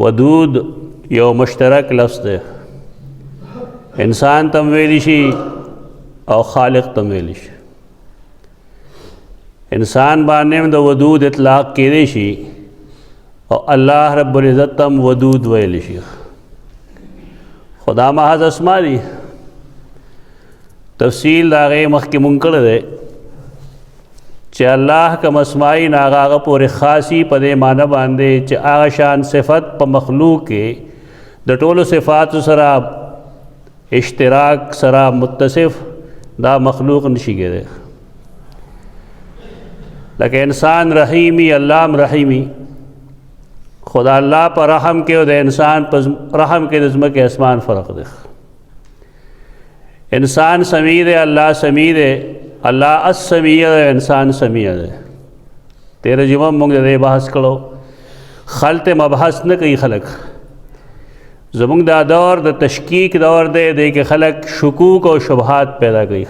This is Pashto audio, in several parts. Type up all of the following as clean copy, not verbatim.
ودود یو مشترک لفظ دی، انسان تم ویلی شي او خالق تم ویلی شي. انسان باندې د ودود اطلاق کېدی شي او الله رب العزت تم ودود ویلی شي. خدا محض اسما دی، تفصیل دا غي مخکې مونږ کړی دی چې الله کوم اسمائی ناغه پورې خاصی په دې معنی باندې چې هغه شان صفت په مخلوق کې د ټولو صفات سره اشتراک سره متصف دا مخلوق نشي کېدی. لکه انسان رحیمی، الله رحیمی، خدا الله پر رحم کې او د انسان پر رحم کې د ځمکې اسمان فرق دی. انسان سمیع دی، الله سمیع دی، الله السمیع دی، انسان سمیع دی. تیرے جمعہ مونږ دې بحث کړو، خلط مبحث نه کوي خلق. زمونږ دا دور د تشکیک دور دی، دی کې خلق شکوک او شبهات پیدا کوي.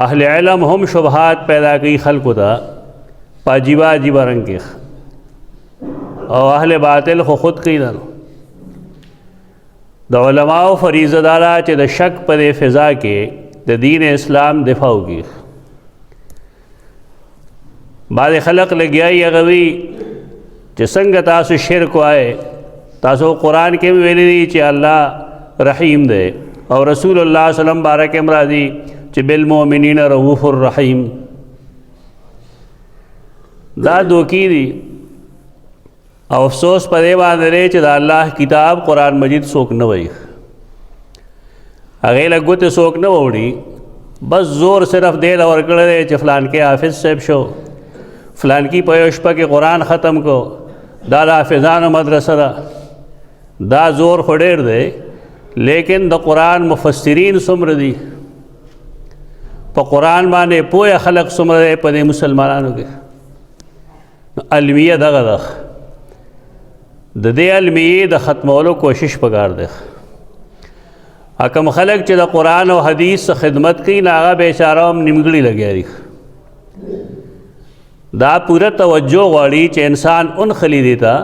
اہل علم هم شبهات پیدا کوي خلقو ته په عجیبه عجیبه رنګ کې، او اهل باطل خو خود کوي. د علماء فریضه دارا چې د شک پر فضا کې د دین اسلام دفاع وکړي. بعض خلق لګیایي غوي چې څنګه تاسو شرک وای، تاسو قرآن کې ویلي دي چې الله رحیم دی او رسول الله صلی الله علیه وسلم بارک امراضی چې بالمؤمنین رؤوف الرحیم. دا دوکي دي او افسوس په دې باندې چې د الله کتاب قرآن مجید څوک نه وایي، هغې له ګوتې څوک نه وړي، بس زور صرف دې له ورکړی دی چې فلان کې حافظ صاحب شو، فلان کې په یو شپه کې قرآن ختم کو، دا د حافظانو مدرسه ده. دا زور خو ډېر دی، لیکن د قرآن مفسرین څومره دي، په قرآن باندې پوهه خلق څومره دی په دې مسلمانانو کې. علمیه دغه ده، د دې علمیې د ختمولو کوشش پکار دی. کم خلق چې د قرآن او حدیث خدمت کوي، هغه بیچاره هم نیمګړي لګیا دي. دا پوره توجه غواړي چې انسان اون خلی دیتا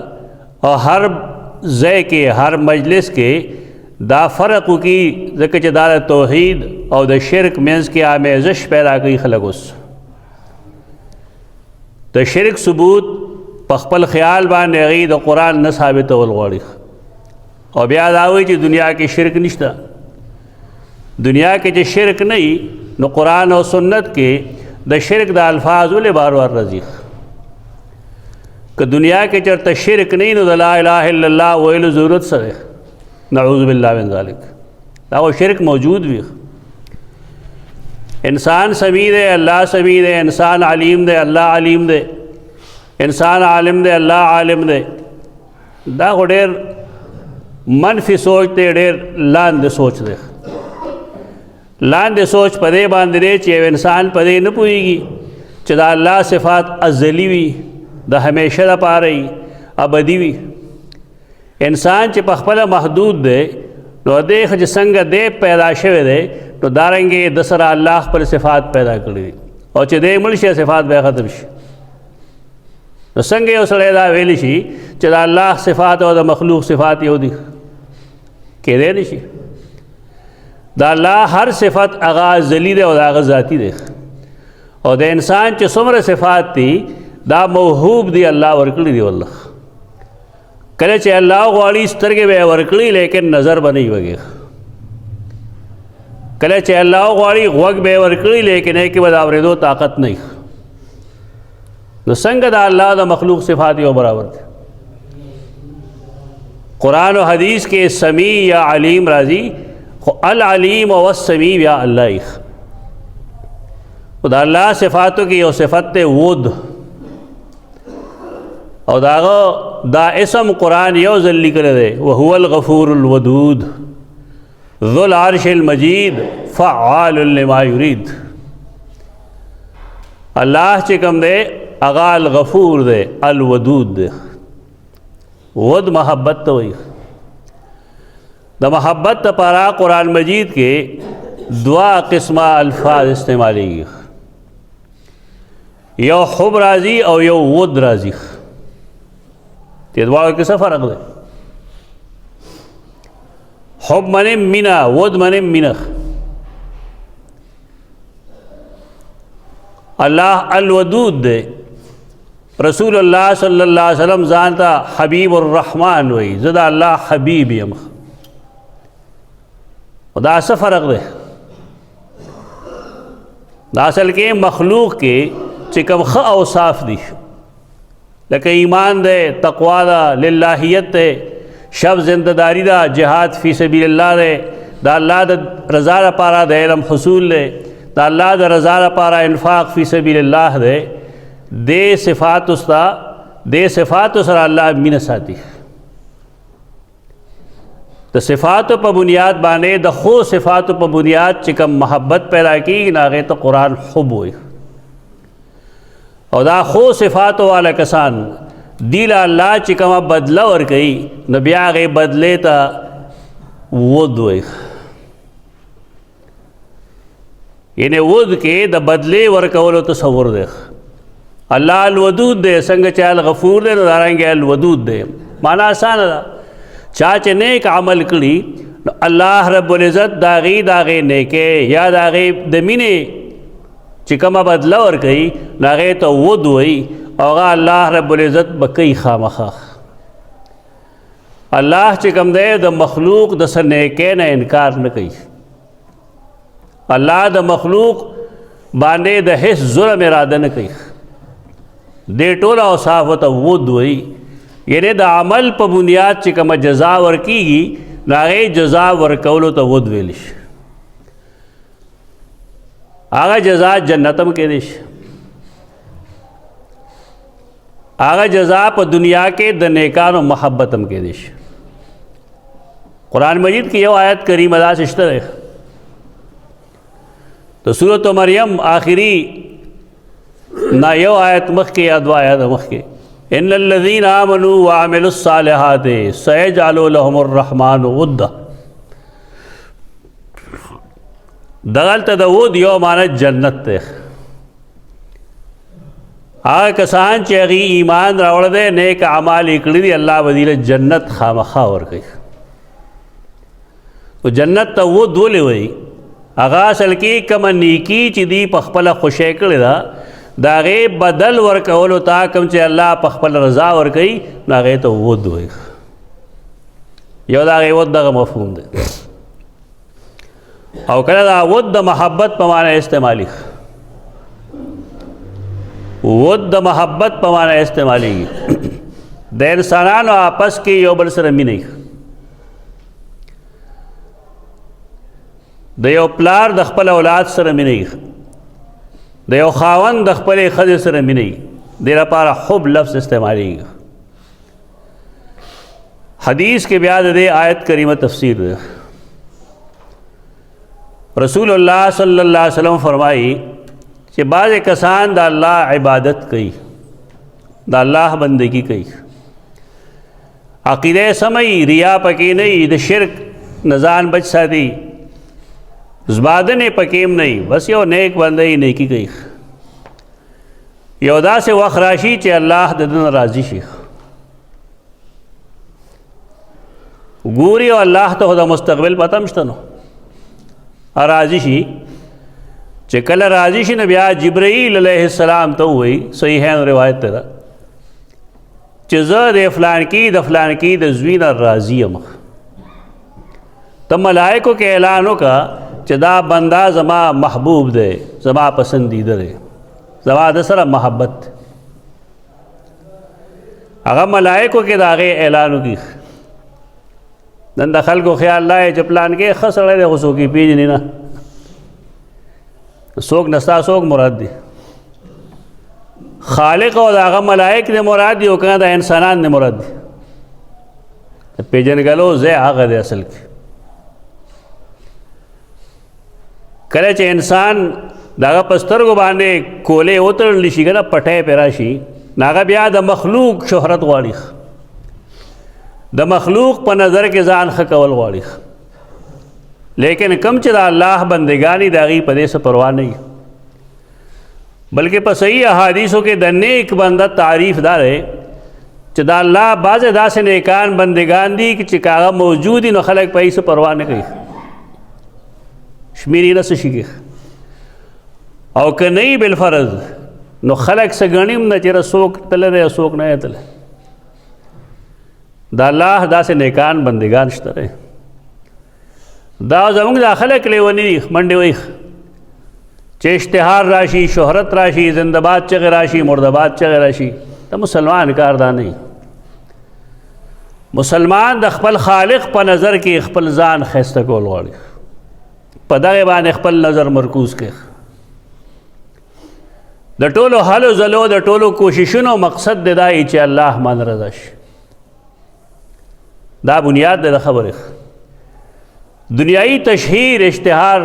او هر ځای کې هر مجلس کې دا فرق وکړي، ځکه چې دا د توحید او د شرک منځ کې آمیزش پیدا کوي. خلک اوس د شرک ثبوت په خپل خیال باندې هغوی د قرآن نه ثابتول غواړي، او بیا دا وایي چې دنیا کې شرک نشته. دنیا کې چې شرک نه وي نو قرآن او سنت کې د شرک د الفاظ ولې بار بار راځي؟ که دنیا کې چېرته شرک نه وي نو د لا اله الا الله ویلو ضرورت څه دی؟ نعوذ باللہ من ذالک. دا وہ شرک موجود بھی. انسان سمیع دے، اللہ سمیع دے، انسان علیم دے، اللہ علیم دے، انسان عالم دے، اللہ عالم دے. دا خو ډېر منفي سوچ دی، ډېر لاندې سوچ دی. لاندې سوچ په دې باندې دی چې یو انسان په دې نه پوهېږي چې دا الله صفات ازلی وي، د همیشه دپاره وي، ابدي وي. انسان چې په خپله محدود دی نو دی خو چې څنګه دی پیدا شوی دی نو دارنګې د سره الله خپل صفات پیدا کړي دي، او چې دی مړ شي صفات بیا ختم شي. نو څنګه یو سړی دا ویلی شي چې د الله صفات او د مخلوق صفات یو دي؟ کېدی نه شي. د الله هر صفت هغه ازلي دی او د هغه ذاتي دی، او د انسان چې څومره صفات دي دا موهوب دي، الله ورکړي دي. والله کله چې الله غواړي سترګې به یې ورکړي، لیکن نظر به نه وي وږي. کله چې الله غواړي غوږ به یې ورکړي، لیکن یې کې به د اورېدو طاقت نه وي. نو څنګه د الله د مخلوق صفات یو برابر دي؟ قرآن و حدیث کې سمیع یا علیم راځي، خو العلیم و السمیع یا الله. خو د الله صفاتو کې یو صفت دی ود، او دا اسم قرآن یو ځل لیکلی دی، وهو الغفور الودود ذو العرش المجید فعال لما یرید. الله چې کوم دی هغه الغفور دی، الودود دی. ود محبت ته وایي. د محبت لپاره قرآن مجید کې دوا قسمه الفاظ استعمالیږي، یو حب راځي او یو ود راځي. کہ دعاؤں کے فرق دے. حب من منا ود من منخ. اللہ الودود دے. رسول اللہ صلی اللہ علیہ وسلم زانتا حبیب الرحمن وی زدہ اللہ حبیب یم. دا څه فرق دی؟ دا اصل کې مخلوق کې چې کوم ښه اوصاف دي لکه ایمان دی، تقوا ده، للہیت دی، شب زندهداری ده، جهاد فی سبیل الله دی، دا الله د رضا لپاره د علم حصول دی، دا الله د رضا لپاره انفاق فی سبیل الله دی. دې صفات استا دې صفات سره الله مینه ساتي. د صفاتو په بنیاد باندې د خو صفاتو په بنیاد چې کوم محبت پیدا کیږي نو هغې ته قرآن حب وایي. او دا خو صفاتو والا کسان دی له الله چې کومه بدله ورکوي نو بیا هغې بدلې ته ود وایي. یعنې ود کې د بدلې ورکولو تصور دی. الله الودود دی، څنګه چې الغفور دی نو دارنګې الودود دی. معنا آسانه ده. چا چې نیک عمل کړي نو الله رب العزت د هغې نیکۍ یا د هغې د مینې چې کومه بدله ورکوي نو هغې ته ود وایي او هغه الله رب العزت به کوي خامخا. الله چې کوم دی د مخلوق د څه نیکۍ نه انکار نه کوي. الله د مخلوق باندې د هیڅ ظلم اراده نه کوي. دې ټوله اوصاف ورته ود وایي. یعنی د عمل په بنیاد چې کومه جزا ورکیږي نو هغې جزا ورکولو ته ود ویلی شي. هغه جزا جنت هم کیدی شي. هغه جزا په دنیا کې د نیکانو محبت هم کیدی شي. قرآن مجید کې یو آیت کریمه داسې شته دی د سورت مریم آخري نا یو آیت مخکې یا دوه آیات مخکې ان الذین آمنوا وعملوا الصالحات سیجعل لهم الرحمن ودا. دغلته د ود یو معنی جنت دی. هغه کسان چې هغې ایمان راوړی دی، نیک اعمال یې کړي دي، الله به دوی له جنت خامخا ورکوي. نو جنت ته ود ولې وایي؟ هغه اصل کې کومه نیکي چې دوی په خپله خوشی کړې ده د هغې بدل ورکولو ته کوم چې الله په خپل رضا ورکوي نو هغې ته ود وایي. یو د هغې ود دغه مفهوم دی. او کله دا ود د محبت په معنی استعمالي. ود د محبت په معنی استعمالېږي. د انسانانو آپس کې یو بل سره مینه. د یو پلار د خپل اولاد سره مینه، د یو خاوند د خپلې ښځې سره مینه. دې لپاره حب لفظ استعمالېږي. حدیث کې بیا د دې آیت کریمه تفسیر ده. رسول الله صلی الله علیه وسلم فرمایي چې بعضې کسان د الله عبادت کوي، د الله بندگی کوي، عقیده سموي، ریا پکې نه وي، د شرک نه ځان بچ ساتي، زبادنې پکې هم نه وي، بس یو نیک بنده یې نیکي کوي. یو داسې وخت راشي چې الله د ده نه راضي شي. ګوري او الله ته خو د مستقبل پته هم شته نو راضي شي. چې کله راضي شي نو بیا جبرائیل علیه السلام ته ووایي، صحیحین روایت ده چې زه د فلانکي د فلانکي د زوی نه راضي یم. ته ملائکو کې اعلان وکړه چې دا بنده زما محبوب دی، زما پسندیده دی، زما د سره محبت. هغه ملائکو کې د هغې اعلان وکړي. نن د خلکو خیال دا چې پلانکې ښه سړی دی خو څوک یې پېژني نه، څوک نه ستا څوک مراد دی. خالق او د هغه ملائک نه مراد دي او که نه د انسانان نه مراد دي. د پېژنګلو ځای هغه دی اصل کې. کله چې انسان د هغه په سترګو باندې کولې وتړلی شي که نه پټی پرې راشي نو هغه بیا د مخلوق شهرت غواړي، د مخلوق په نظر کې ځان ښه کول غواړي. لیکن کم چې د الله بندګانې د هغې په دې څه پروا نه وي، بلکې په صحیح احادیثو کې د نیک بنده تعریف دا دی چې چې دا الله بعضې داسې نیکان بندگان دي چې هغه موجود دي نو خلک په هیڅ پروا نه کوي، شمېرې نه څه شي کوي، او که نه وي بالفرض نو خلک څه ګڼي هم نه چېرې څوک تللی دی او څوک نه دی تللی. دا الله داسې نیکان بندگان شته دی. دا زموږ دا خلک لیوني دي، منډې وایي چې اشتهار راشي، شهرت راشي، زنده‌باد چغې راشي، مرده‌باد چغې راشي. دا مسلمان کار دا نه. مسلمان د خپل خالق په نظر کې خپل ځان ښایسته کول غواړي، په دغې باندې خپل نظر مرکوز کړي. د ټولو هلو ځلو د ټولو کوششونو مقصد دی دا چې الله باندې رضا شي. دا بنیاد دی د خبرې. دنیایي تشهیر اشتهار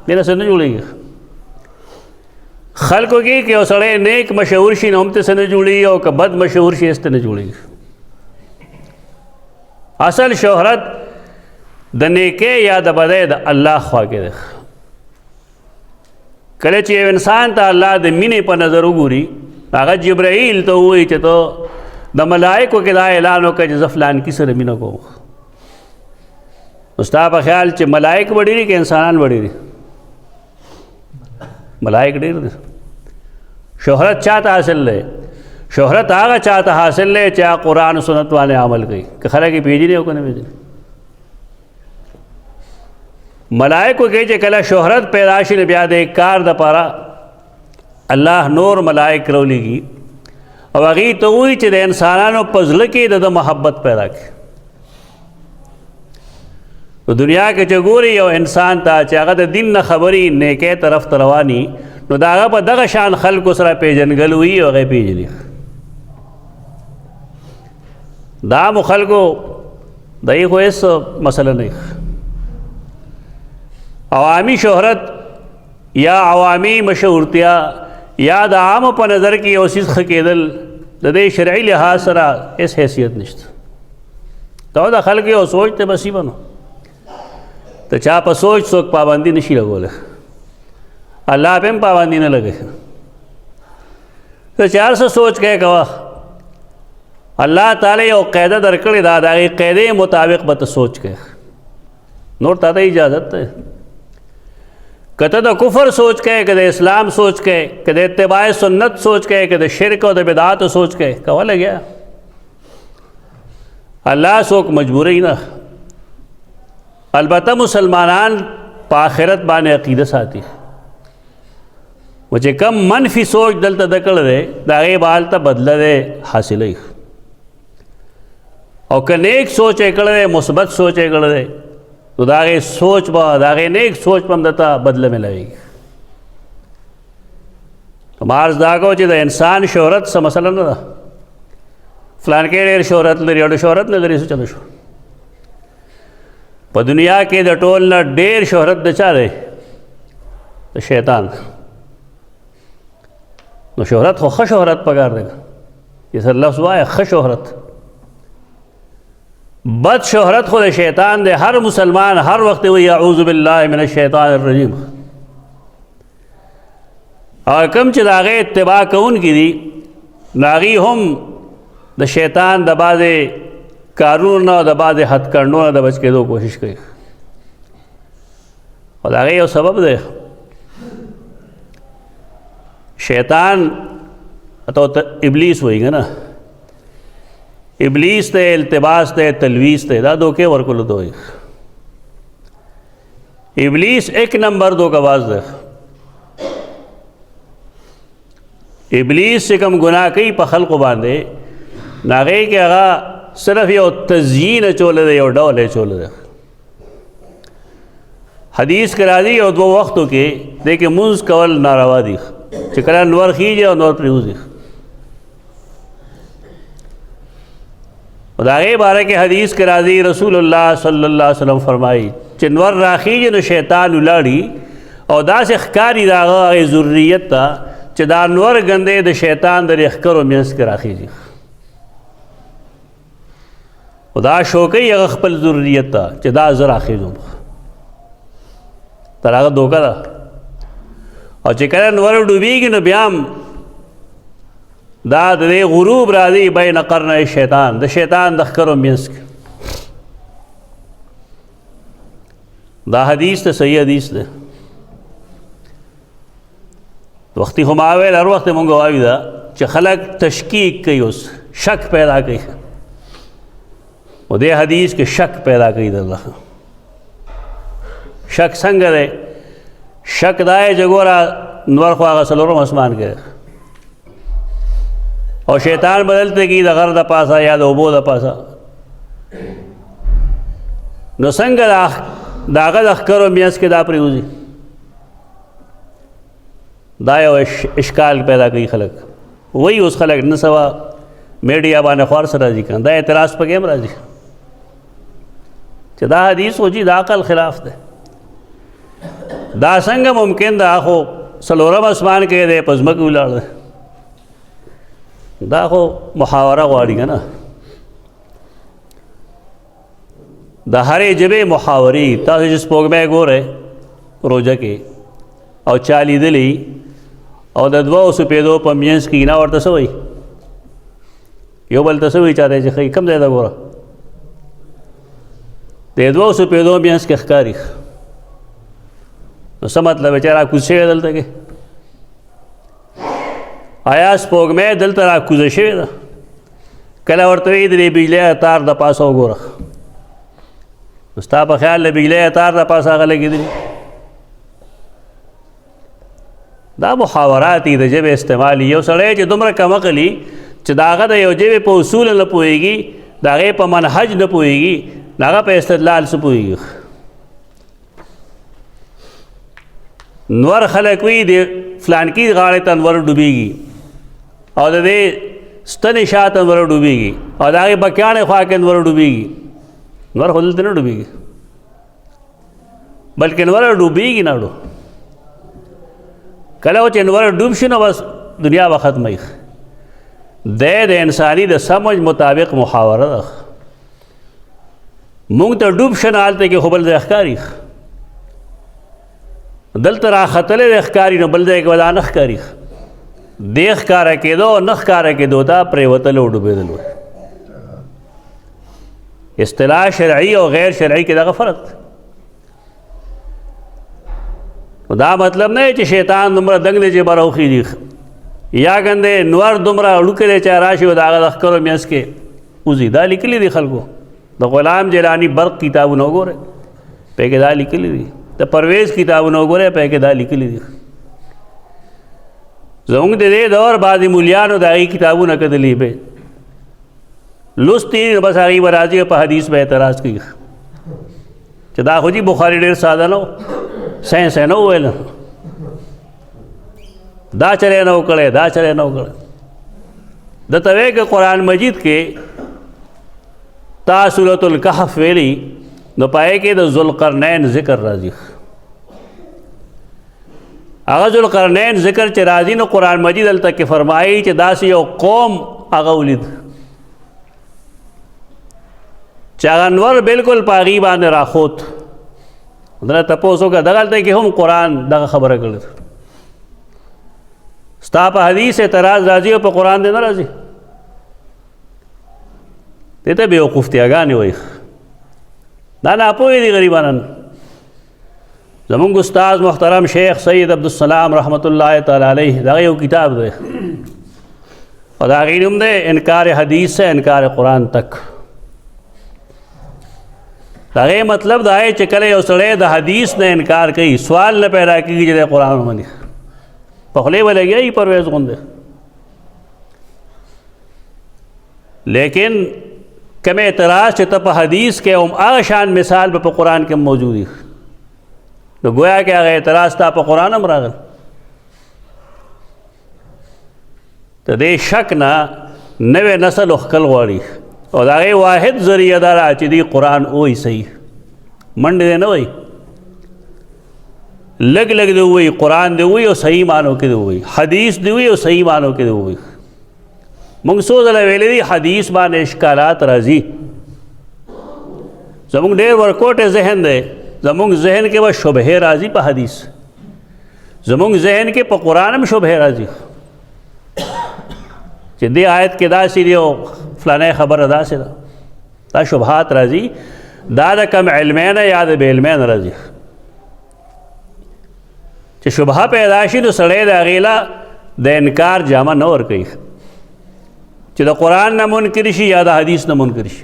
دې نه څه نه جوړېږي. خلکو کې که یو سړی نیک مشهور شي نو هم ته څه نه جوړېږي، او که بد مشهور شي هېڅ ته نه جوړېږي. اصل شهرت د نیکۍ یا د بدۍ د الله خوا کې دی. کله چې یو انسان ته الله د مینې په نظر وګوري، هغه جبرائیل ته ووایي چې ته د ملایکو کې دا اعلان وکړه چې زه فلانکي سره مینه کوم. نو ستا په خیال چې ملایک به ډېر دي که انسانان به ډېر دي؟ ملائک ډېر دي. شهرت چاته حاصل دی؟ شهرت هغه چاته حاصل دی چې هغه قرآن و سنت باندې عمل کوي، که خلک یې پېژني او که نه پېژني. ملائکو کې چې کله شهرت پیدا شي نو بیا د کار دپاره الله نور ملائک راولېږي او هغې ته وایي چې د انسانانو په زړه کې د محبت پیدا کړي. په دنیا کې چې ګوري یو انسان ته چې هغه د دین نه خبري نیکۍ طرف ته رواني، نو د هغه په دغه شان خلکو سره پیژنګل وي او هغه پیژني. دا مو خلکو د یې خو هېڅ مسله نه. عوامی شهرت یا عوامی مشهورتیا یا د عامو په نظر کې یو څیز ښه کېدل د دې شرعي لحاظ سره هېڅ حیثیت نشته. دا د خلکو یو سوچ ته نصیبه نو ته چا په سوچ څوک پابندي نشي لګولی، الله پې هم پابندي نه لګوي. ته چې هر څه سوچ کوې کوه، الله تعالی یو قاعده درکړې ده، د هغې قاعدې مطابق به ته سوچ کوې، نور تا ته اجازت دی. که ته د کفر سوچ کوې، که د اسلام سوچ کوې، که د اتباع سنت سوچ کوې، که د شرک او د بدعاتو سوچ کوې، کولی گیا. الله څوک مجبوری نه. البته مسلمانان په آخرت باندې عقیده ساتي، و چې کم منفي سوچ دلته د کړی دی د هغې به هلته بدله دی حاصلوي، او که نیک سوچ یې کړی دی، مثبت سوچ یې کړی دی، نو د هغې سوچ به د هغې نیک سوچ به هم درته بدله میلاویږي. نو ما عرض دا کوو چې د انسان شهرت څه مسله نه ده. فلانکی ډېر شهرت لري، اړ شهرت نه لري، څه چلو شو. په دنیا کې د ټول نه ډېر شهرت د چا دی؟ د شیطان. نو شهرت خو ښه شهرت پکار دی، یہ سر لفظ وایه ښه شهرت. بد شهرت خو د شیطان دی. هر مسلمان هر وخت وایي اعوذ بالله من الشیطان الرجیم. او کوم چې د هغې اتباع کوونکي دي نو هغوی هم د شیطان د بعضې کارونو نه او د بعضې هتکړنو نه د بچ کېدو کوشش کوي. او د هغې یو سبب دی، شیطان تو ابلیس وایي که نه، ابلیس ته التباس ته تلویز ته دا دوکې ورکولو ته وایي. ابلیس ایک نمبر دوکه‌باز دی. ابلیس چې کوم ګناه کوي په خلقو باندې نو هغې کې هغه صرف یو تزیین اچولی دی، یو ډول اچولی دی. حدیث کې راځي یو دوه وختو کې دی کې مونځ کول ناروا دي، چې کله نور خیږي او نور پرېوځي. او د هغې باره کې حدیث کې راځي رسول الله صلی الله علیه وسلم فرمایي چې نور راخیږي نو شیطان ولاړي او داسې ښکاري د هغې ذریت ته چې دا نور ګندې د شیطان د ریښکرو منځ کې راخیږي. او دا شوقی هغه خپل ذریت ته چې دا زه راخیږم، تر هغه دوکه ده. او چې کله نور ډوبېږي نو بیا هم دا د دې غروب راځي بین قرنی شیطان د شیطان د ښکرو منځ کې. دا حدیث ته صحیح حدیث ده. وختي خو ما ویل هر وخت مونږ وایو دا چې خلک تشکیک کوي، اوس شک پیدا کوي، و دې حدیث کې شک پیدا کوي. الله شک څنګه دی؟ شک دا دی چې ګوره نور خو هغه څلورم اسمان کې او شیطان بدلته کی د غر د پاسه یا د اوبو د پاسه، نو څنګه د هغه د ښکرو منځ کې دا پرېوځي؟ دا یو اشکال پیدا کوي خلک. وایي اوس خلک نه سوا میډیا باندې خوار سره راځي که دا اعتراض پکې هم راځي چې دا حدیث خو جي د عقل خلاف دی. دا څنګه ممکن ده؟ خو څلورم اسمان کې دی، په ځمکه ولاړ دی. دا خو محاوره غواړي که نه؟ د هرې ژبې محاورې. تاسو چې سپوږمۍ ګورئ روژه کې او چا لیدلی او د دوو سپېدو په منځ کې نه ورته څه وایي؟ یو بل ته څه وایي؟ چاته چې ښایي کوم ځای ته ګوره د دوو سپېدو منځ کې ښکاري، نو څه مطلب چې راکوز شوی دلته کې؟ آیا سپوږمۍ دلته راکوزه شوې ده؟ کله ورته وایي د دې بجلۍ تار د پاسه وګوره، نو ستا په خیال د بجلۍ تار د پاسه هغه لګېدلي؟ دا محاورات دي، د ژبې استعمال. یو سړی چې دومره کم عقلي چې د هغه د یو ژبې په اصول نه پوهېږي، د هغې په منهج نه پوهېږي، د هغه په استدلال څه پوهېږي؟ نور خلک وي د فلانکي غاړې ته انور ډوبېږي او د دې ستنې شاته انور ډوبېږي او د هغې بکیاڼې خوا کې انور ډوبېږي. نور خو دلته نه ډوبېږي، بلکې انور ډوبېږي نه ډو. کله چې انور ډوب شي نو بس دنیا به ختموي. د انساني د سمجھ مطابق محاوره ده. مونږ ته ډوب شه نه هلته کې خو بل ځای ښکاري، دلته راختلی دی ښکاري، نو بل ځای کې به دا نه ښکاري. دې ښکاره کېدو او نه ښکاره کېدو ته پرېوتل او ډوبېدل وایي. اصطلاح شرعي او غیر شرعي کې دغه فرق دی. دا مطلب نه چې شیطان دومره دنګ دی چې به راوخېږي، یا ګندې نور دومره اړوکی دی چې راشي او د هغه د ښکرو منځ کې وځي. دا لیکلي دي خلکو. د غلام جیلاني برق کتابونه وګورئ، پې کې دا لیکلي دي. د پرویز کتابونه وګورئ، پې کې دا لیکلي دي. زموږ د دې دور بعضې مولیانو د هغې کتابونه کتلي به لوستي، بس هغې به راځي په حدیث به اعتراض کوي چې دا خو جي بخاري ډېر ساده نه و، ساینس یې نه وویل، دا چلی نه و کړی، دا چلی نه و کړی. درته وایي که قرآن مجید کې تا سورة الکهف ویلي نو پای کې د ذوالقرنین ذکر راځي. هغه ذوالقرنین ذکر چې راځي نو قرآن مجید هلته کې فرمایي چې داسې یو قوم هغه ولید چې هغه انور بالکل په هغې باندې راخوت. دنه تپوس وکړه دغه هلته کې هم قرآن دغه خبره کړې. ستا په حدیث اعتراض راځي او په قرآن دې نه راځي؟ دې ته بېوقوفتیاګانې وایي. دا ناپوهې دي غریبانان. زمونږ استاد محترم شیخ سید عبدالسلام رحمت الله تعالی علیه دغه یو کتاب دی او د هغې نوم دی انکار حدیث سے انکار قرآن تک. د هغې مطلب دا دی چې کله یو سړی د حدیث نه انکار کوي، سوال نه پیدا کېږي چې دی قرآن ومني، په خولې به لګیا پرویز غوندې. لیکن کم اعتراض چې ته په حدیث کې هم هغه شان مثال به په قرآن کې موجود وي، نو گویا کې هغه اعتراض تا په قرآن هم راغل. د دې شک نه نوې نسل وښکل غواړي او د هغې واحد ذریعه دا ده چې دوی قرآن ووایي صحیح، منډې دی نه وایي، لږ لږ دی ووایي، قرآن دی ووایي او صحیح معنو کې دی ووایي، حدیث دی ووایي او صحیح معنو کې دی ووایي. موږ څو ځله ویلي دي حدیث باندې اشکالات راځي. زموږ ډېر ورکوټی ذهن دی، زموږ ذهن کې به شبهې راځي په حدیث، زموږ ذهن کې په قرآن هم شبهې راځي. چې دې آیت کې داسې دی او فلانه خبره داسې ده. دا شبهات راځي، دا د کم علمینه یا د بې علمینه راځي. چې شبهه پیدا شي نو سړی د هغې له د انکار جامه نه ورکوي، چې د قرآن نه منکر شي یا د حدیث نه منکر شي.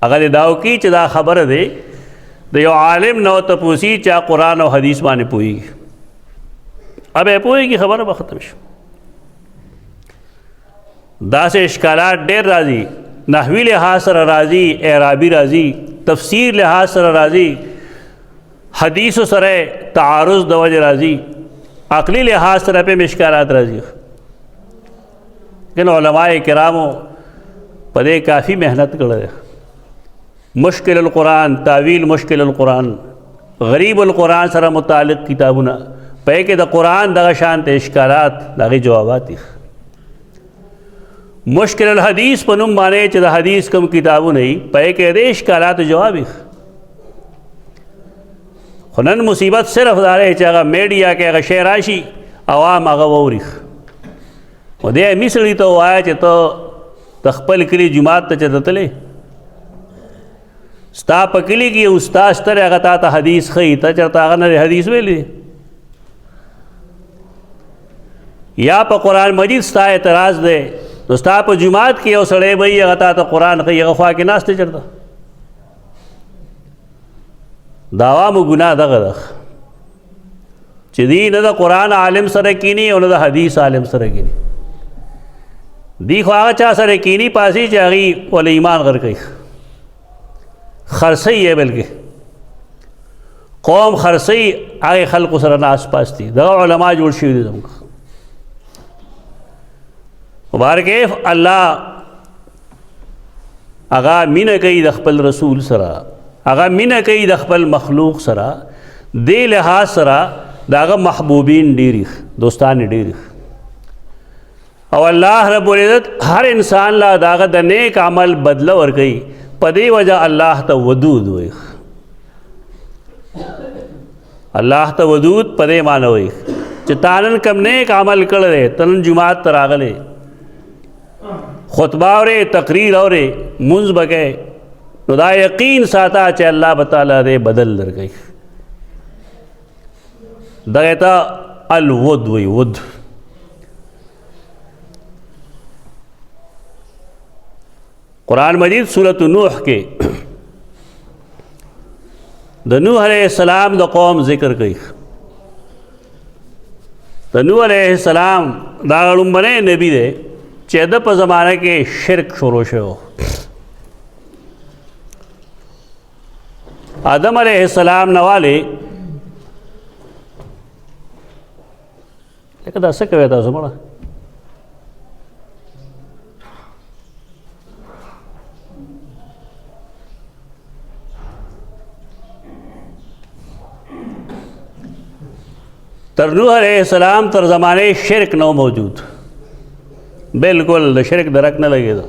هغه دې دا وکړي چې دا خبره دی د یو عالم نه تپوسي چې قرآن او حدیث باندې پوهېږي. اب یې پوهېږي خبره به ختم شي. داسې اشکالات ډېر راځي، نحوي لحاظ سره راځي، اعرابي راځي، تفسیر لحاظ سره راځي، حدیثو سره تعارض د وجه راځي، عقلی لحاظ سره پې اشکالات راځي. لیکن علماء کرامو په دې کافی محنت کړی. مشکل القرآن، تعویل مشکل القرآن، غریب القرآن سره متعلق کتابونه، په کې د قرآن دغه شانته اشکالات د هغې جوابات دي. مشکل الحدیث په نوم باندې چې د حدیث کوم کتابونه وي، په کې د اشکالاتو جواب وي. خو نن مصیبت صرف دا دی چې هغه میډیا کې هغه شی راشي، عوام هغه واوري. نو دې امي سړي ته ووایه چې ته د خپل کلي جومات ته چېرته تلې، ستا په کلي کې استاد شته دی، هغه تا ته حدیث ښیي، ته چېرته هغه نه حدیث ویلی. یا په قرآن مجید ستا اعتراض دی، نو ستا په جومات کې یو سړی به وي هغه تا ته قرآن ښیي، هغه خوا کې ناست دی چېرته. د عوامو ګناه دغه ده چې دی نه د قرآن عالم سره کینی او نه د حدیث عالم سره کینی. دی خو هغه چا سره کینی پاسي چې هغې ولې ایمان غر کوي، خرڅوي یې، بلکې قوم خرڅوي، هغې خلقو سره ناست پاس دي. دغه علما جوړ شوي دي زموږ. مبارکیف الله هغه مینه کوي د خپل رسول سره، هغه مینه کوي د خپل مخلوق سره. دې لحاظ سره د هغه محبوبین ډېري، دوستان ډېري. او الله رب العزت هر انسان لا د هغه د نیک عمل بدله ورکوي. په دې وجه الله ته ودود وایي. الله ته ودود په دې معنی وایي چې تا نن کوم نیک عمل کړی دی، ته نن جومات ته راغلی، خطبه اورې، تقریر اورې، مونځ به کوې، نو دا یقین ساته چې الله به تعالی دې بدل درکوي. دغې ته الود وایي، ود. قرآن مجید سورة نوح کې د نوح علیہ السلام د قوم ذکر کوي. د نوح علیہ السلام دا لومړی نبی دی چې د په زمانه کې شرک شروع شو. آدم علیہ السلام نواله لکه دا څه کوي تاسو مړه؟ تر نوح علیہ السلام تر زمانے شرک نو موجود، بالکل د شرک درک نه لګېده.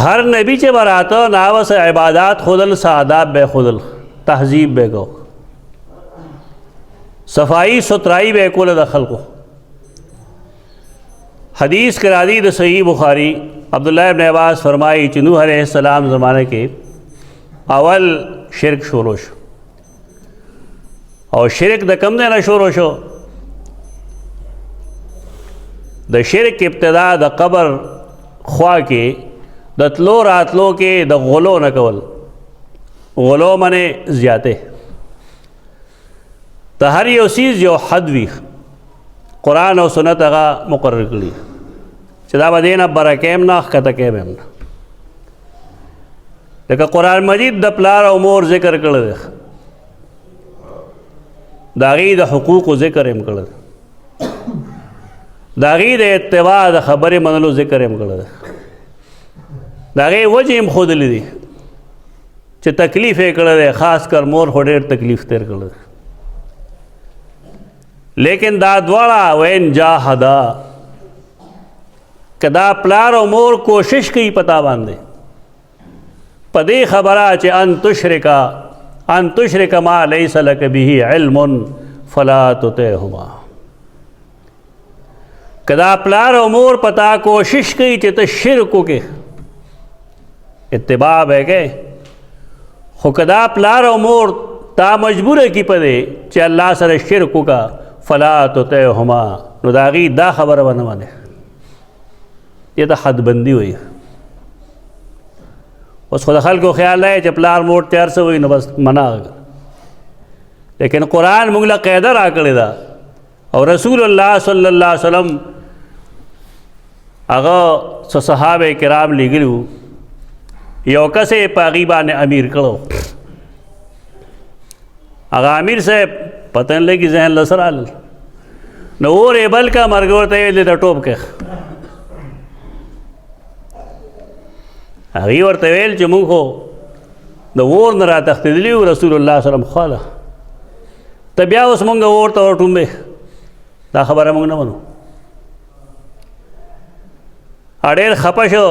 هر نبی چې به راته ناوه څه عبادات ښودل، څه آداب به یې ښودل، تهذیب به یې کو، صفائی ستھرائی به یې کوله د خلقو. حدیث کې راځي د صحیح بخاری، عبداللہ ابن عباس فرمایي چې نوح علیہ السلام زمانه کې اول شرک شروع شو. او شرک د کم دی نه شروع شو؟ د شرک ابتدا د قبر خوا کې د تلو راتلو کې د غلو نه کول. غلو منې زیاته. د هر یو څیز یو حد وي، قرآن او سنت هغه مقرر کړي چې دا به دې نه بره کیم نه ښکته کیم هم نه. لکه قرآن مجید د پلار او مور ذکر کړی دی، د هغې د حقوقو ذکر هم کړی دی، د هغې د اتباع د خبرې منلو ذکر هم کړی دی، د هغې وجې هم ښودلی دي چې تکلیف یې کړی دی. خاص کر مور خو ډېر تکلیف تېر کړی دی. لیکن دا دواړه وین جاهدا، که دا پلار او مور کوشش کوي پتا باندې په دې خبره چې ان تشرک ما لیس لک به علم فلا تطعهما، کدا پلار او مور پتا کوشش کوي چې ته شرک وکې اتباع به کې، خو کدا پلار او مور تا مجبوره کی پدې چې الله سره شرک وکا فلا تطعهما، نو د هغې دا خبره به نه منې. دې ته حد بندي وایي. اوس خو د خلکو خیال دی چې پلار مور ته هر څه وایي نو بس منع، لیکن قرآن موږ له قاعده راکړې ده او رسول الله صلی الله علیه وسلم هغه څه صحابه کرام لیږلي وو، یو کس یې په هغې باندې امیر کړو. هغه امیر صاحب پته نه لګي ذهن له سره رالل، نو اور یې بل کا مرګ ورته یې د ټوپ کې هغې ورته ویل چې موږ خو د اور نه را تښتېدلي وو رسول الله صلی الله علیه وسلم خواله، ته بیا اوس مونږ اور ته ورټومبې، دا خبره مونږ نه منو. ډېر خفه شو،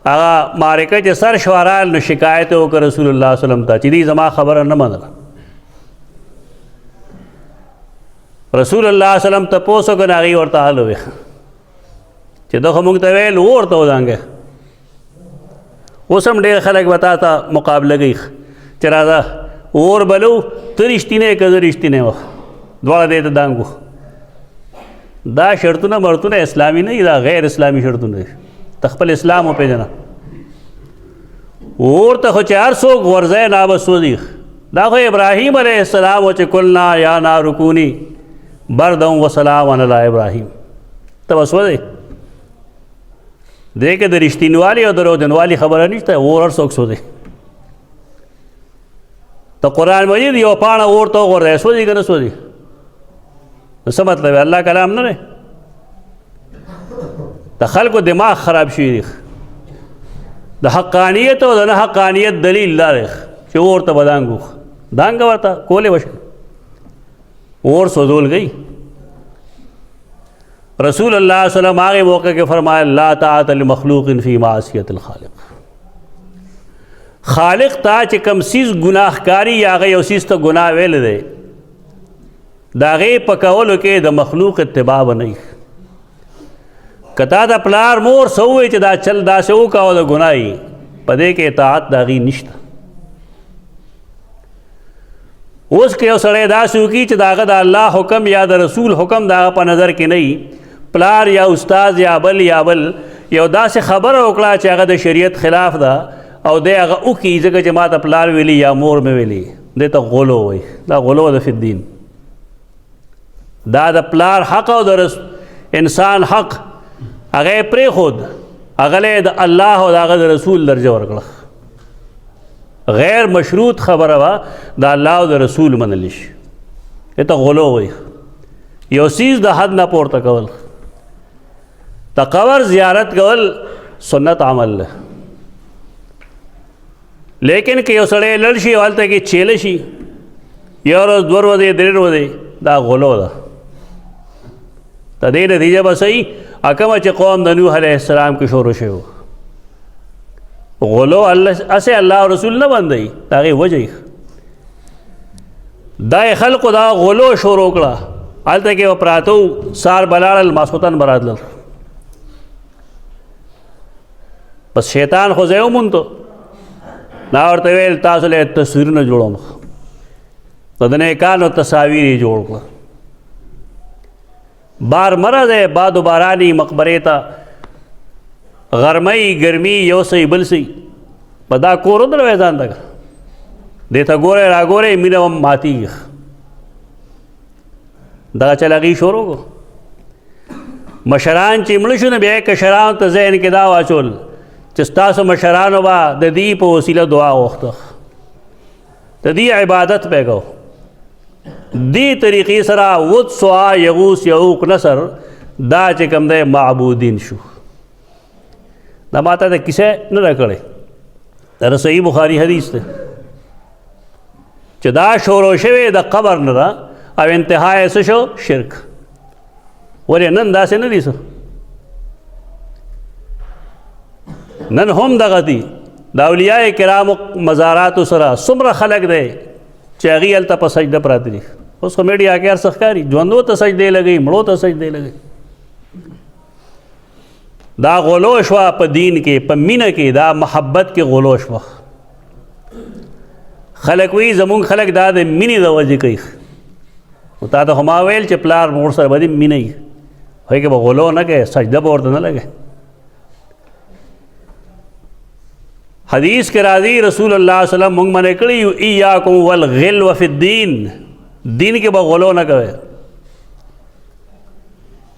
هغه معرکه چې سر شوارال نو شکایت یې وکړ رسول الله صلی الله علیه وسلم ته چې دې زما خبره نه منله. رسول الله صلی الله علیه وسلم تپوس وکړ، هغې ورته حل وویل چې ده خو مونږ ته ویل اور ته ودانګې. اوس هم ډېر خلک به تا ته مقابله کوي چې راځه اور بلو ته رښتینی که زه رښتینی وه، دواړه دې ته دانګو. دا شرطونه مرطونه اسلامي نه دي، دا غیر اسلامي شرطونه دي. ته خپل اسلام وپېژنه. اور ته خو چې هر څوک ورځی نه به سوځي. دا خو ابراهیم علیه السلام و چې قلنا یا نار کوني بردا وسلاما علی ابراهیم، ته به سوځې. دې کې د رښتینوالي او دروغجنوالي خبره نشته، اور هر څوک سوځي. ته قرآن مجید یو پاڼه اور ته وغورځوې سوځي که نه سوځي؟ نو څه مطلب دی؟ الله کلام نه دی؟ د خلکو دماغ خراب شوي دي. د حقانیت او د نه حقانیت دلیل دا دی چې اور ته به دانګو، دانګه ورته کولی به شي، اور سوځول گئی. رسول اللہ صلی اللہ علیہ وسلم آگے موقع کے فرمایا لا طاعت لمخلوق فی معصیت الخالق. خالق تا چې کم سیز گناہ کاری یا هغه یو سیز ته گناہ ویل دی، د هغې په کولو کې د مخلوق اتباع به نه وي. که تا د پلار مور څه ووایي چې دا چل داسې وکړه او د ګناه یي، په دې کې اطاعت د هغې نشته. اوس که یو سړی داسې وکړي چې د هغه د الله حکم یا د رسول حکم د هغه په نظر کې نه وي، پلار یا استاد یا بل یو داسې خبره وکړه چې هغه د شریعت خلاف ده او دی هغه وکړي ځکه چې ما ته پلار ویلي یا مور مې ویلي، دې ته غلو وایي. دا غلو ده فی الدین. دا د پلار حق او د انسان حق هغه یې پرېښود، هغه له د الله او د هغه د رسول درجه ورکړه. غیر مشروط خبره وه د الله او د رسول منلی شي، دې ته غلو وایي. یو څیز د حد نه پورته کول. د قبر زیارت کول سنت عمل ده، لیکن که یو سړی لړ شي او هلته کې چیله شي یو ورځ دوه ورځې درې ورځې، دا غلو ده. د دې نتیجه به صحیح کومه چې قوم د نوح علیه السلام کې شروع شوی و. غلو اسې الله او رسول نه بندوي، د هغې وجه یې دا یې خلقو دا غلو شروع کړه. هلته کې به پراته وو، سار به لاړل ماسخوتن به راتلل. بس شیطان خو ځای وموندو، نا ورته ویل تاسو له تصویرونه جوړوم، نو د نیکانو تصاویر یې جوړ کړه. بار مرض ہے باد و بارانی مقبرے تا غرمئی گرمی یو سی بل سی پدا کورو در ویزان دگا دیتا گورے را گورے مینوم ماتی دا چلغی شورو کو مشران چی ملشو نبی کشران تا ذہن کے دا واچول چستاسو مشرانو با دا دی پا وسیلہ دعا وقتا دا دی عبادت پہ گو دی طریقی سرا ود سوا یغوس یعوق نصر دا چکم دے معبودین شو. دا ماتا دا کسے نہ رکڑے، دا صحیح بخاری حدیث تے چہ دا شورو شوے دا قبر نہ دا او انتہائی سشو شرک. ولی نن دا سے نہ دیسو، نن ہم دا غتی دا اولیاء کرام مزارات سرا سمر خلق دے چاگی علتا پا سجدہ پراتی دی. اس کو میڈیا کے ارسخ کاری جوندو تا سجدے لگئی، مڑو تا سجدے لگئی. دا غلو شوه په دین کې په مینه کې دا محبت کې غلو شوه خلک وی زمونږ خلک دا د مینې د وجې کوي نو تا ته خو ما ویل چې پلار مور سره به دې مینه وي هغې کې به غلو نه کوې سجده به ورته نه لګې حدیث کې راځي رسول الله صلی الله علیه وسلم مونږ منع کړي یو ایاکم والغلو فی الدین دین کې به غلو نه کوئ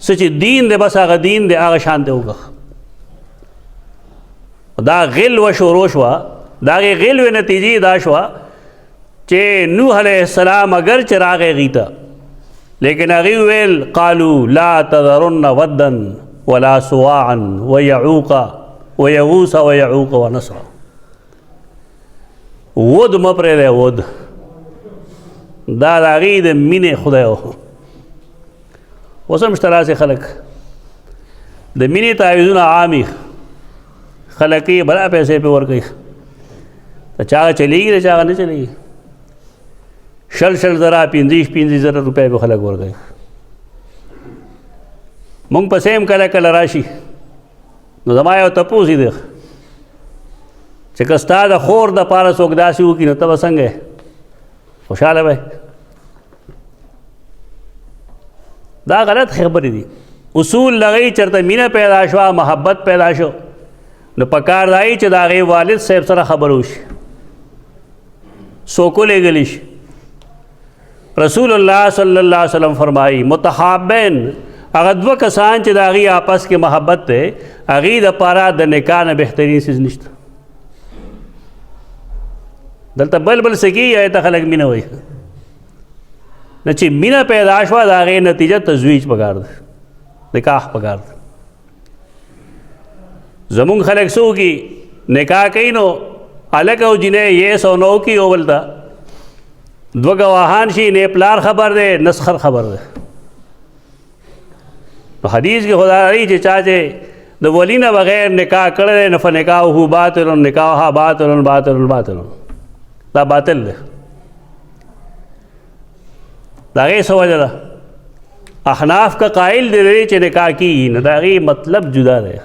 څه چې دین دی بس هغه دین دی هغه شان دی وکړه دا غلوه شروع شوه د هغې غلوې نتیجې دا شوه چې نوح علیه السلام اگر چې راغی هغې ته لیکن هغې وویل قالو لا تذرن ودا ولا سواعا ویعوق ویغوس ویعوق ونسرا ود مه پرېږدی ود دا د هغې د مینې خدای و اوس هم شته داسې خلک د مینې تعویضونه عام وي خلک یې بلا پیسې پې ورکوي د چا هغه چلېږي د چا هغه نه چلېږي 50,000 50,000 روپۍ به خلک ورکوي مونږ پسې هم کله کله راشي نو زما یو تپوس دی چې که ستا د خور دپاره څوک داسې وکړي نو ته به څنګه خوشحاله به دا غلط خبرې دي اصول لغی چرته مینه پیدا شوه محبت پیدا شو نو پکار دای چې د هغې والد صاحب سره خبر وشي څوک ولېږلی شي رسول الله صلی الله علیه وسلم فرمایي متحابین هغه دوه کسان چې د هغې آپس کې محبت دی هغې دپاره د نکاح نه بهترین څیز نشته دلته بل څه کېږي هغې ته خلک مینه وایي نه چې مینه پیدا شوه د هغې نتیجه تزویج پکار ده نکاح پکار ده زمونږ خلک څه وکړي نکاح کوي نو هلک او جینۍ یس او نو وکړي او بل ته دوه ګواهان شي نه پلار خبر دی نه خر خبر دی نو حدیث کې خدا راځي چې چا چې د ولی نه بغیر نکاح کړی دی نو فنکاحه باطل نکاحها باطل باطل باطل دا باطل دی د هغې څه وجه ده احناف که قائل دی چې نکاح کېږي نو د هغې مطلب جدا دی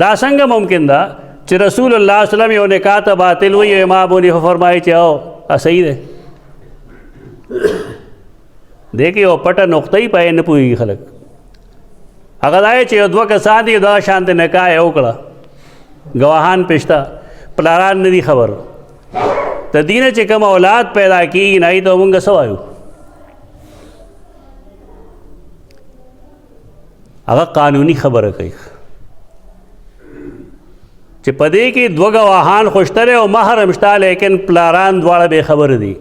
دا څنګه ممکن ده چې رسول الله صلی الله علیه وسلم یو نکاح ته باطل وایي امام ابو حنیفه فرمایي چې او صحیح دی دی کې یو پټه نقطه یې پای نه پوهېږي خلک هغه دا چې یو دوه کسان دي دا شانته نکاح یې وکړه ګواهان پېشته پلاران نه دي خبر د دې نه چې کوم اولاد پیدا کېږي نه ته مونږ څه وایو هغه قانوني خبره کوي چې په دې کې دوه ګواهان خو شته او مهر هم شته لیکن پلاران دواړه بې خبره دي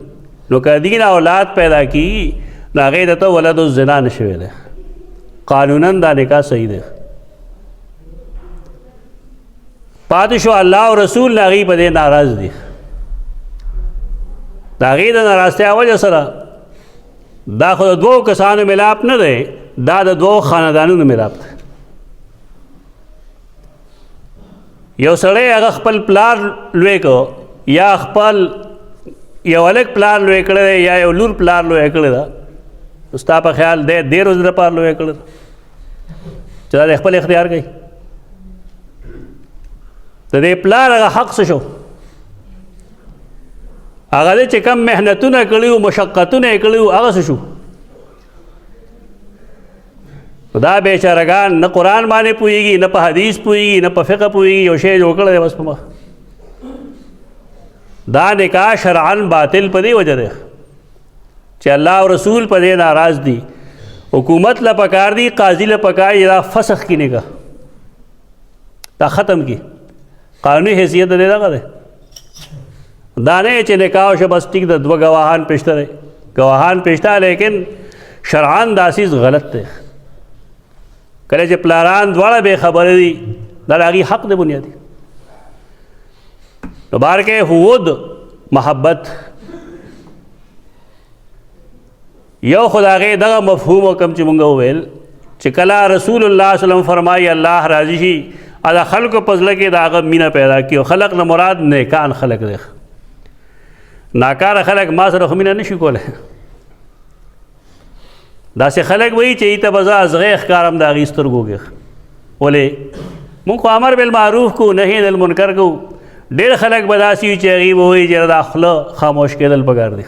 نو که دې نه اولاد پیدا کېږي نو هغې ته ولد الزنا نه شوی دی قانونا دا نکاح صحیح دی پاتې شو الله او رسول هغې په دې ناراض دي د هغې د ناراضتیا وجه سره دا خو د دوو کسانو ملاپ نه دی دا د دوو خاندانونو ملاپ دی یو سړی هغه خپل پلار لوی کو یا خپل یو هلک پلار لوی کړی دی یا یو لور پلار لوی کړی ده نو ستا په خیال دی دې روز دپاره لوی کړی ده چې دا د خپل اختیار کوي د دې پلار هغه حق څه شو هغه دی چې کم محنتونه کړي وو مشقتونه یې کړي وو هغه څه شو دا بیچارهګان نه قرآن باندې پوهېږي نه په حدیث پوهېږي نه په فقه پوهېږي یو شی جوړ کړی دی بس په مخ دا نکاح شرعاً باطل په دې وجه دی چې الله او رسول په دې ناراض دي حکومت له پکار دي قاضي له پکار دا فسخ کی نکاح دا ختم کی قانوني حیثیت د دې دغه دی دا نه چې نکاح وشو بس ټیک د دوه ګواهان پېشته دی ګواهان پېشته لیکن شرعاً دا څیز غلط دی کله چې پلاران دواړه بې خبره دي دا د هغې حق دی بنیادي نو بار کې حود محبت یو خو د هغې دغه مفهوم و کوم چې مونږ وویل چې کله رسول الله صلی الله علیه وسلم فرمایي الله راضي شي د خلکو په زړه کې د هغه مینه پیدا کړي او خلق نه مراد نیکان خلق دی ناکاره خلک ما سره خو مینه نه شي کولی داسې خلک وایي چې ته به زه ازغی ښکارم د هغې سترګو کې ولې مونږ خو امر بالمعروف کو نهي عن المنکر کو. ډېر خلک به داسې وي چې هغوی به وایي چې دا خوله خاموش کېدل پکار دی.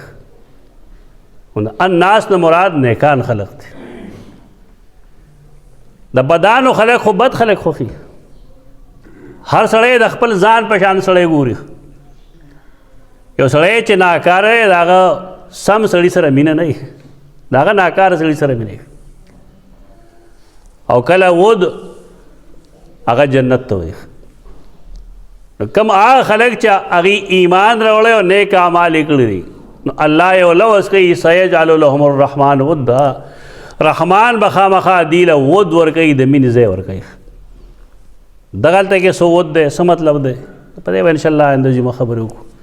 الناس نه مراد نیکان خلق دی. د بدانو خلک خو بد خلک خوښي. هر سړی د خپل ځان په شان سړی ګوري. یو سړی چې ناکاره دی د هغه سم سړي سره مینه نه وي، د هغه ناکاره سړي سره مینه وي. او کله ود هغه جنت ته وي. کم هغه خلک چې هغوی ایمان راوړی او نیک اعمال یې کړي دي، نو الله یې لوس کوي سیجعل لهم الرحمن ودا. رحمان به خامخا دوی له ود ورکوي، د مینې ځای ورکوي. دغلته کې څه ود دی، څه مطلب دی، په دې به انشاءالله آینده جمعه خبرې وکړو.